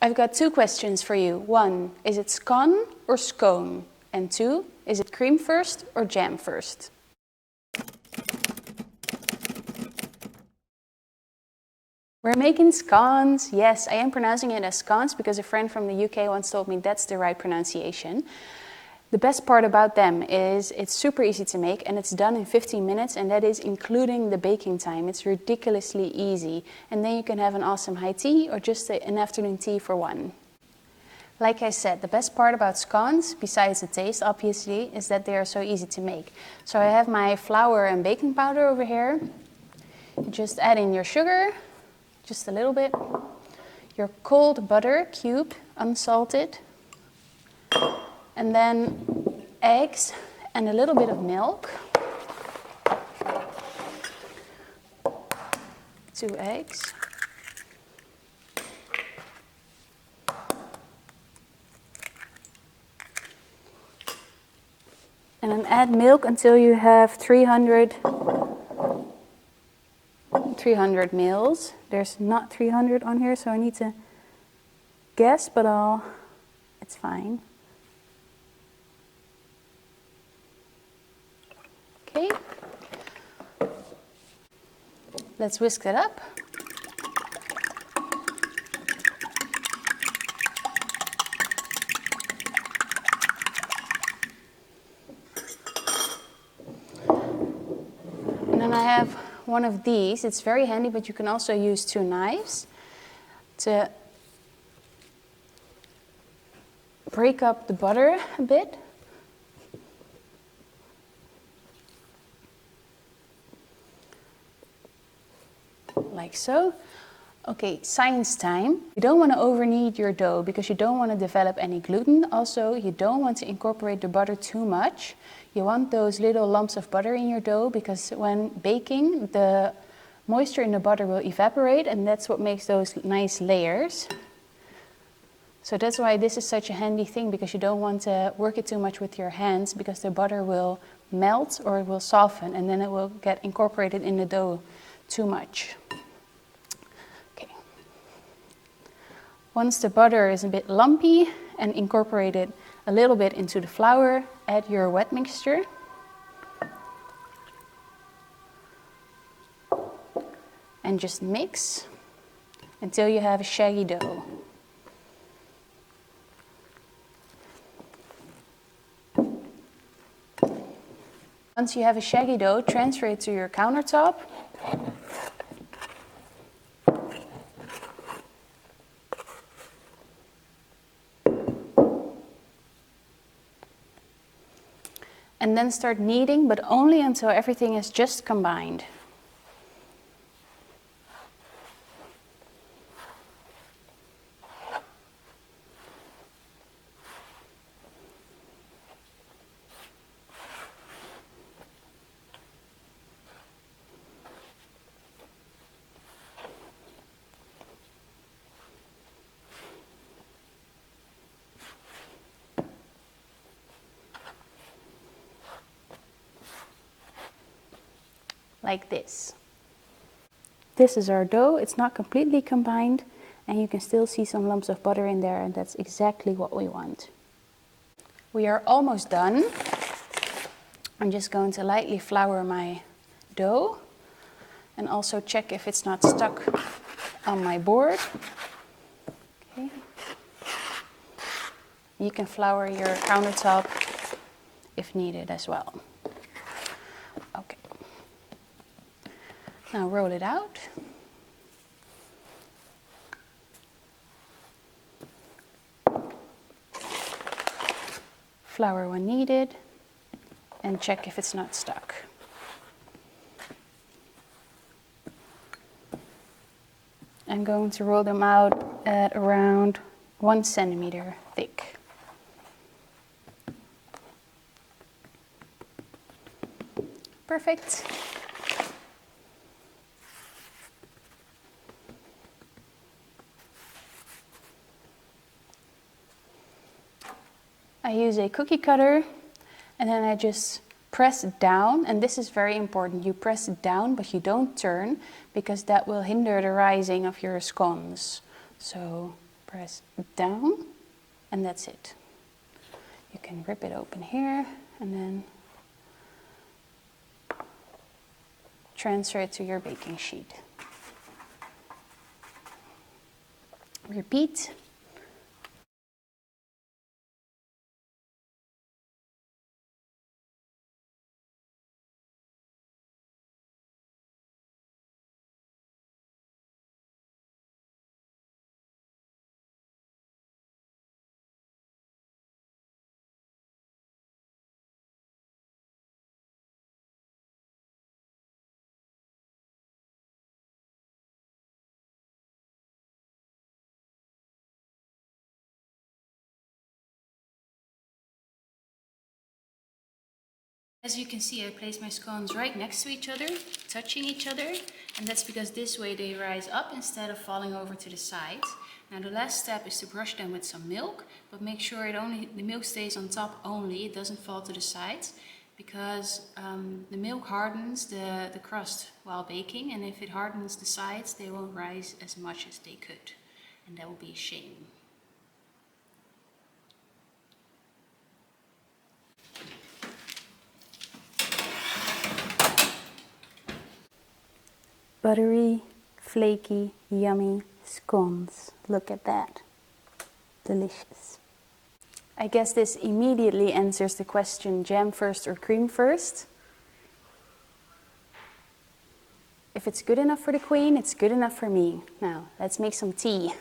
I've got two questions for you. One, is it scone or scone? And two, is it cream first or jam first? We're making scones. Yes, I am pronouncing it as scones because a friend from the UK once told me that's the right pronunciation. The best part about them is it's super easy to make and it's done in 15 minutes, and that is including the baking time. It's ridiculously easy. And then you can have an awesome high tea or just an afternoon tea for one. Like I said, the best part about scones, besides the taste obviously, is that they are so easy to make. So I have my flour and baking powder over here. You just add in your sugar, just a little bit. Your cold butter, cubed, unsalted. And then eggs and a little bit of milk. 2 eggs. And then add milk until you have 300 mils. There's not 300 on here, so I need to guess, but it's fine. Okay. Let's whisk it up. And then I have one of these. It's very handy, but you can also use 2 knives to break up the butter a bit. Like so. Okay, science time. You don't want to over knead your dough because you don't want to develop any gluten. Also, you don't want to incorporate the butter too much. You want those little lumps of butter in your dough because when baking, the moisture in the butter will evaporate, and that's what makes those nice layers. So that's why this is such a handy thing, because you don't want to work it too much with your hands because the butter will melt or it will soften and then it will get incorporated in the dough too much. Okay. Once the butter is a bit lumpy and incorporated a little bit into the flour, add your wet mixture. And just mix until you have a shaggy dough. Once you have a shaggy dough, transfer it to your countertop. And then start kneading, but only until everything is just combined. Like this. This is our dough. It's not completely combined and you can still see some lumps of butter in there, and that's exactly what we want. We are almost done. I'm just going to lightly flour my dough and also check if it's not stuck on my board. Okay. You can flour your countertop if needed as well. Okay. Now roll it out. Flour when needed and check if it's not stuck. I'm going to roll them out at around 1 centimeter thick. Perfect. I use a cookie cutter and then I just press down, and this is very important. You press down but you don't turn because that will hinder the rising of your scones. So Press down, and that's it. You can rip it open here and then transfer it to your baking sheet. Repeat. As you can see, I place my scones right next to each other, touching each other, and that's because this way they rise up instead of falling over to the sides. Now the last step is to brush them with some milk, but make sure the milk stays on top only, it doesn't fall to the sides, because the milk hardens the crust while baking, and if it hardens the sides, they won't rise as much as they could, and that will be a shame. Buttery, flaky, yummy scones. Look at that. Delicious. I guess this immediately answers the question, jam first or cream first. If it's good enough for the queen, it's good enough for me. Now, let's make some tea.